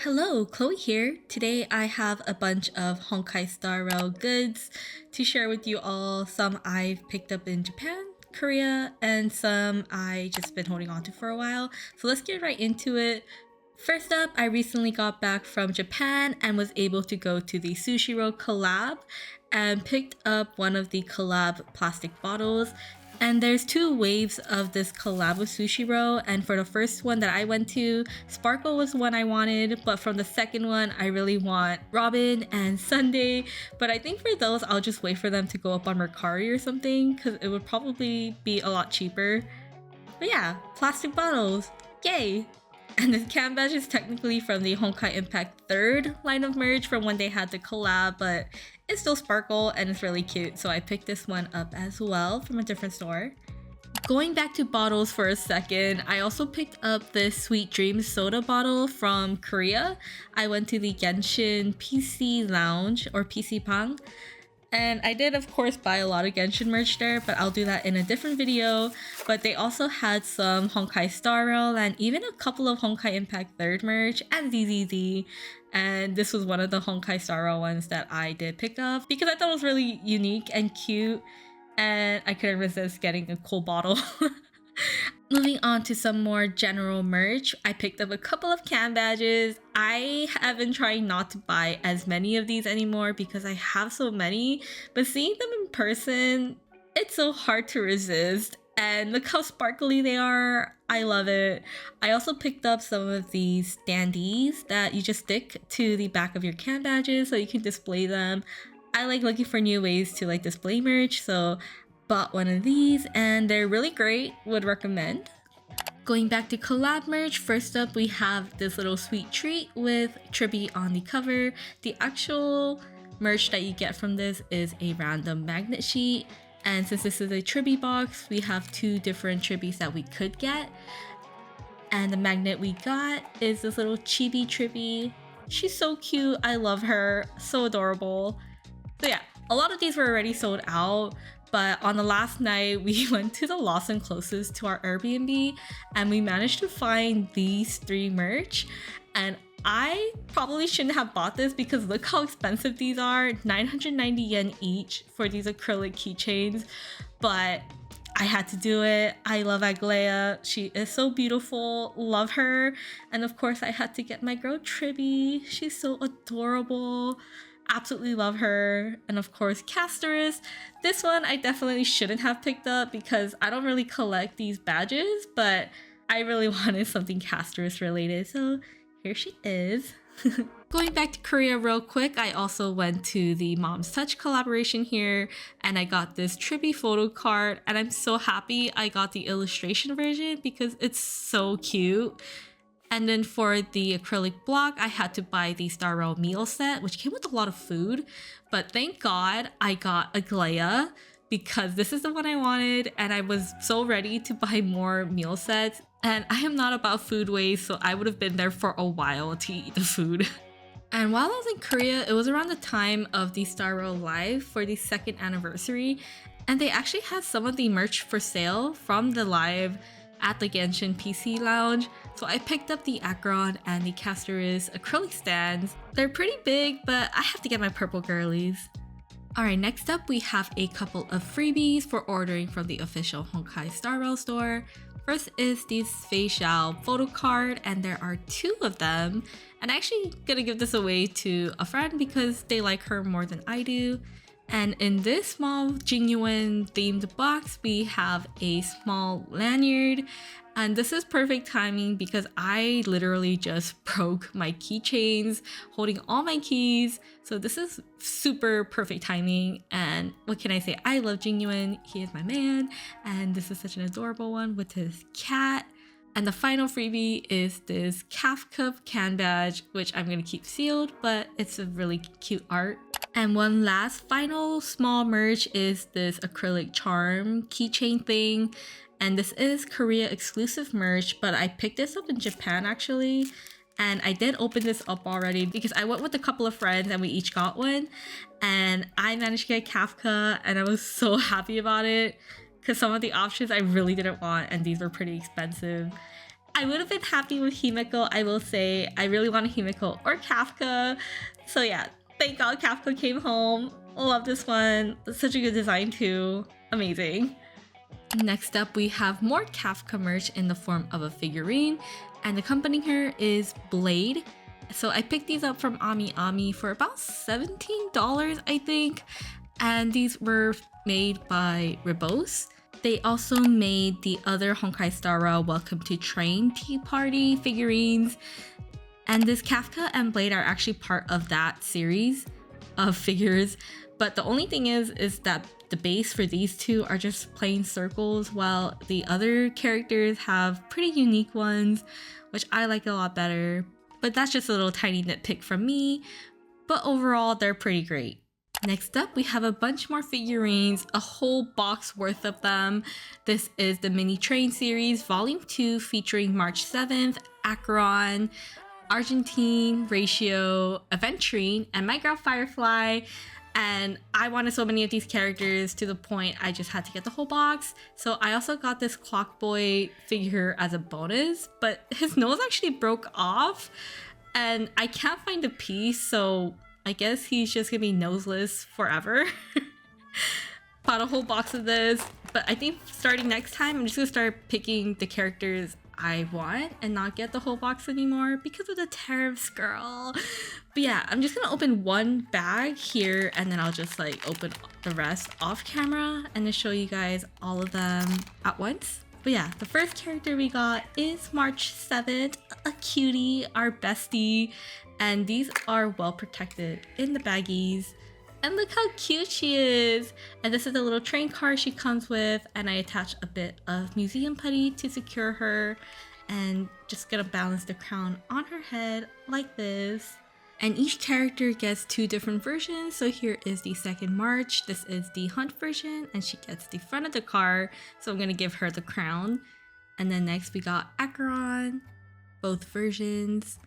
Hello, Chloe here. Today I have a bunch of Honkai Star Rail goods to share with you all. Some I've picked up in Japan, Korea, and some I just been holding on to for a while. So let's get right into it. First up, I recently got back from Japan and was able to go to the Sushi Roll Collab and picked up one of the Collab plastic bottles. And there's two waves of this collab with Sushi Row, and for the first one that I went to, Sparkle was the one I wanted, but from the second one, I really want Robin and Sunday. But I think for those, I'll just wait for them to go up on Mercari or something, because it would probably be a lot cheaper. But yeah, plastic bottles, yay! And this cam badge is technically from the Honkai Impact 3rd line of merch from when they had the collab, but it's still sparkle and it's really cute, so I picked this one up as well from a different store. Going back to bottles for a second, I also picked up this Sweet Dreams soda bottle from Korea. I went to the Genshin PC Lounge or PC Pang. And I did, of course, buy a lot of Genshin merch there, but I'll do that in a different video. But they also had some Honkai Star Rail and even a couple of Honkai Impact 3rd merch and ZZZ. And this was one of the Honkai Star Rail ones that I did pick up because I thought it was really unique and cute. And I couldn't resist getting a cool bottle. Moving on to some more general merch, I picked up a couple of cam badges. I have been trying not to buy as many of these anymore because I have so many, but seeing them in person, it's so hard to resist. And look how sparkly they are. I love it. I also picked up some of these standees that you just stick to the back of your cam badges so you can display them. I like looking for new ways to display merch, so bought one of these and they're really great, would recommend. Going back to collab merch, first up we have this little sweet treat with Tribi on the cover. The actual merch that you get from this is a random magnet sheet, and since this is a Tribi box, we have two different Tribis that we could get. And the magnet we got is this little chibi Tribi. She's so cute, I love her, so adorable. So yeah, a lot of these were already sold out, but on the last night, we went to the Lawson closest to our Airbnb and we managed to find these three merch. And I probably shouldn't have bought this because look how expensive these are, 990 yen each for these acrylic keychains. But I had to do it. I love Aglaia. She is so beautiful, love her. And of course I had to get my girl Tribi. She's so adorable. Absolutely love her. And of course Casterus. This one I definitely shouldn't have picked up because I don't really collect these badges, but I really wanted something Casterus related, so here she is. Going back to Korea real quick, I also went to the Mom's Touch collaboration here and I got this Tribi photo card, and I'm so happy I got the illustration version because it's so cute. And then for the acrylic block, I had to buy the Star Rail meal set, which came with a lot of food. But thank God I got Aglaia because this is the one I wanted and I was so ready to buy more meal sets. And I am not about food waste, so I would have been there for a while to eat the food. And while I was in Korea, it was around the time of the Star Rail Live for the 2nd anniversary. And they actually had some of the merch for sale from the live at the Genshin PC Lounge. So I picked up the Acheron and the Casterus acrylic stands. They're pretty big, but I have to get my purple girlies. Alright, next up we have a couple of freebies for ordering from the official Honkai Star Rail store. First is the facial photo card, and there are two of them. And I'm actually gonna give this away to a friend because they like her more than I do. And in this small genuine themed box, we have a small lanyard. And this is perfect timing because I literally just broke my keychains holding all my keys. So this is super perfect timing. And what can I say? I love Genuine. He is my man. And this is such an adorable one with his cat. And the final freebie is this kafka can badge, which I'm going to keep sealed, but it's a really cute art. And one last final small merch is this acrylic charm keychain thing. And this is Korea exclusive merch, but I picked this up in Japan actually. And I did open this up already because I went with a couple of friends and we each got one. And I managed to get Kafka and I was so happy about it because some of the options I really didn't want and these were pretty expensive. I would have been happy with Himiko, I will say. I really wanted Himiko or Kafka. So yeah, thank God Kafka came home. Love this one. Such a good design too. Amazing. Next up, we have more Kafka merch in the form of a figurine, and the company here is Blade. So I picked these up from Ami Ami for about $17, I think, and these were made by Ribose. They also made the other Honkai Star Rail Welcome to Train Tea Party figurines, and this Kafka and Blade are actually part of that series of figures. But the only thing is that the base for these two are just plain circles, while the other characters have pretty unique ones, which I like a lot better. But that's just a little tiny nitpick from me. But overall, they're pretty great. Next up, we have a bunch more figurines, a whole box worth of them. This is the Mini Train series, Volume 2, featuring March 7th, Acheron, Argentine, Ratio, Aventurine, and my girl Firefly. And I wanted so many of these characters to the point I just had to get the whole box. So I also got this Clock Boy figure as a bonus, but his nose actually broke off and I can't find a piece, so I guess he's just gonna be noseless forever. Bought a whole box of this, but I think starting next time, I'm just gonna start picking the characters I want and not get the whole box anymore because of the tariffs, girl. But yeah, I'm just gonna open one bag here and then I'll just like open the rest off camera and to show you guys all of them at once. But yeah, the first character we got is March 7th, a cutie, our bestie. And these are well protected in the baggies. And look how cute she is. And this is the little train car she comes with. And I attach a bit of museum putty to secure her. And just gonna balance the crown on her head like this. And each character gets two different versions. So here is the second March. This is the Hunt version and she gets the front of the car. So I'm gonna give her the crown. And then next we got Acheron, both versions.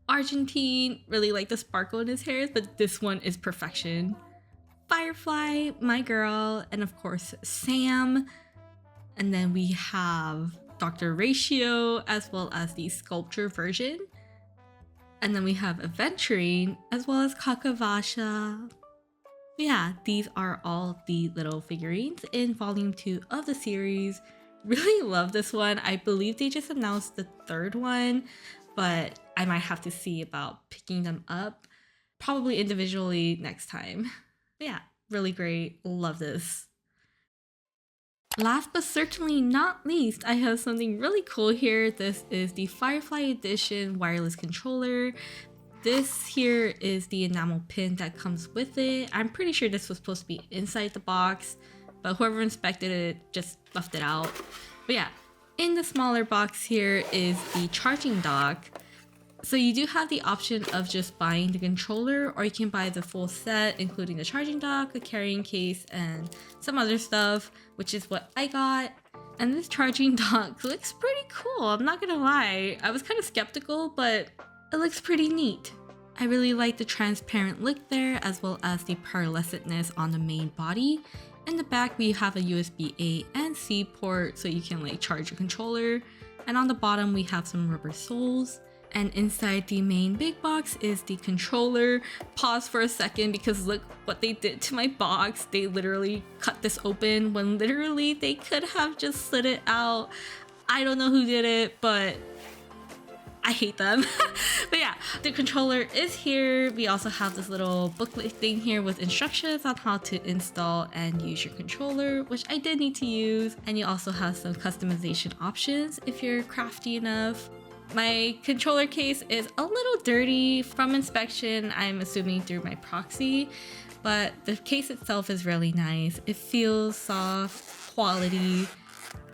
Argentine, really like the sparkle in his hairs, but this one is perfection. Firefly, my girl, and of course Sam. And then we have Dr. Ratio as well as the sculpture version. And then we have Aventurine as well as Kakavasha. Yeah, these are all the little figurines in volume 2 of the series. Really love this one. I believe they just announced the third one, but I might have to see about picking them up, probably individually next time. But yeah, really great. Love this. Last but certainly not least, I have something really cool here. This is the Firefly Edition wireless controller. This here is the enamel pin that comes with it. I'm pretty sure this was supposed to be inside the box, but whoever inspected it just left it out. But yeah, in the smaller box here is the charging dock. So you do have the option of just buying the controller, or you can buy the full set, including the charging dock, the carrying case, and some other stuff, which is what I got. And this charging dock looks pretty cool, I'm not gonna lie. I was kind of skeptical, but it looks pretty neat. I really like the transparent look there, as well as the pearlescentness on the main body. In the back, we have a USB-A and C port, so you can like charge your controller. And on the bottom, we have some rubber soles. And inside the main big box is the controller. Pause for a second because look what they did to my box. They literally cut this open when literally they could have just slid it out. I don't know who did it, but I hate them. But yeah, the controller is here. We also have this little booklet thing here with instructions on how to install and use your controller, which I did need to use. And you also have some customization options if you're crafty enough. My controller case is a little dirty from inspection, I'm assuming through my Proxy, but the case itself is really nice. It feels soft, quality,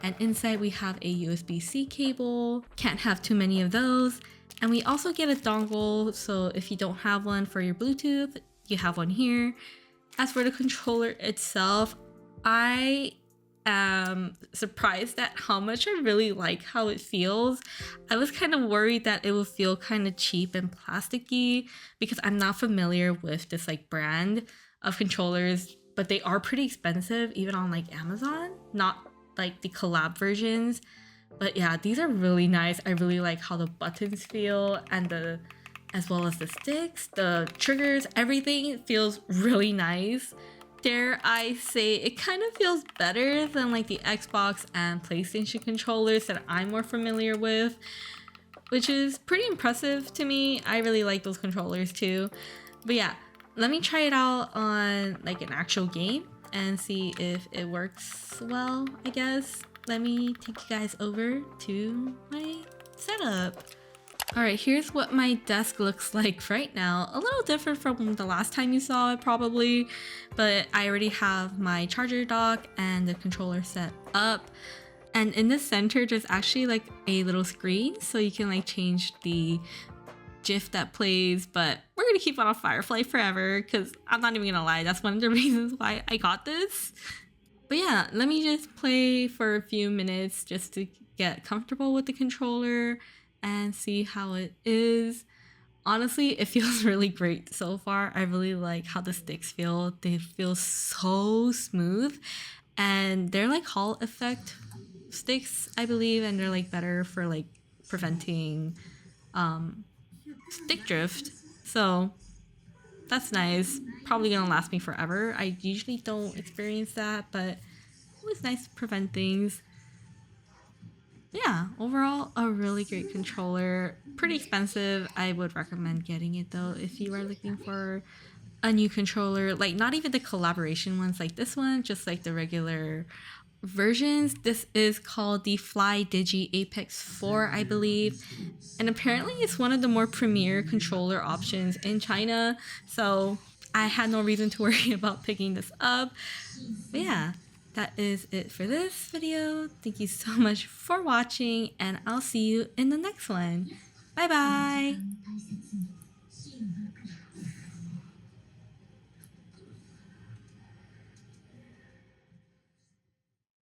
and inside we have a USB-C cable. Can't have too many of those. And we also get a dongle, so if you don't have one for your Bluetooth, you have one here. As for the controller itself, I am surprised at how much I really like how it feels. I was kind of worried that it would feel kind of cheap and plasticky because I'm not familiar with this like brand of controllers, but they are pretty expensive even on like Amazon, not like the collab versions. But yeah, these are really nice. I really like how the buttons feel and as well as the sticks, the triggers, everything feels really nice. Dare I say it kind of feels better than like the Xbox and PlayStation controllers that I'm more familiar with, which is pretty impressive to me. I really like those controllers too. But yeah, let me try it out on like an actual game and see if it works well, I guess. Let me take you guys over to my setup. Alright, here's what my desk looks like right now. A little different from the last time you saw it probably, but I already have my charger dock and the controller set up. And in the center, there's actually like a little screen so you can like change the GIF that plays, but we're gonna keep on Firefly forever because I'm not even gonna lie, that's one of the reasons why I got this. But yeah, let me just play for a few minutes just to get comfortable with the controller and see how it is. Honestly, it feels really great so far. I really like how the sticks feel. They feel so smooth and they're like Hall effect sticks, I believe, and they're like better for like preventing stick drift. So that's nice. Probably gonna last me forever. I usually don't experience that, but it was nice to prevent things. Yeah, overall, a really great controller. Pretty expensive. I would recommend getting it though if you are looking for a new controller. Like, not even the collaboration ones like this one, just like the regular versions. This is called the Fly Digi Apex 4, I believe. And apparently it's one of the more premier controller options in China. So I had no reason to worry about picking this up. But yeah, that is it for this video. Thank you so much for watching and I'll see you in the next one. Bye bye!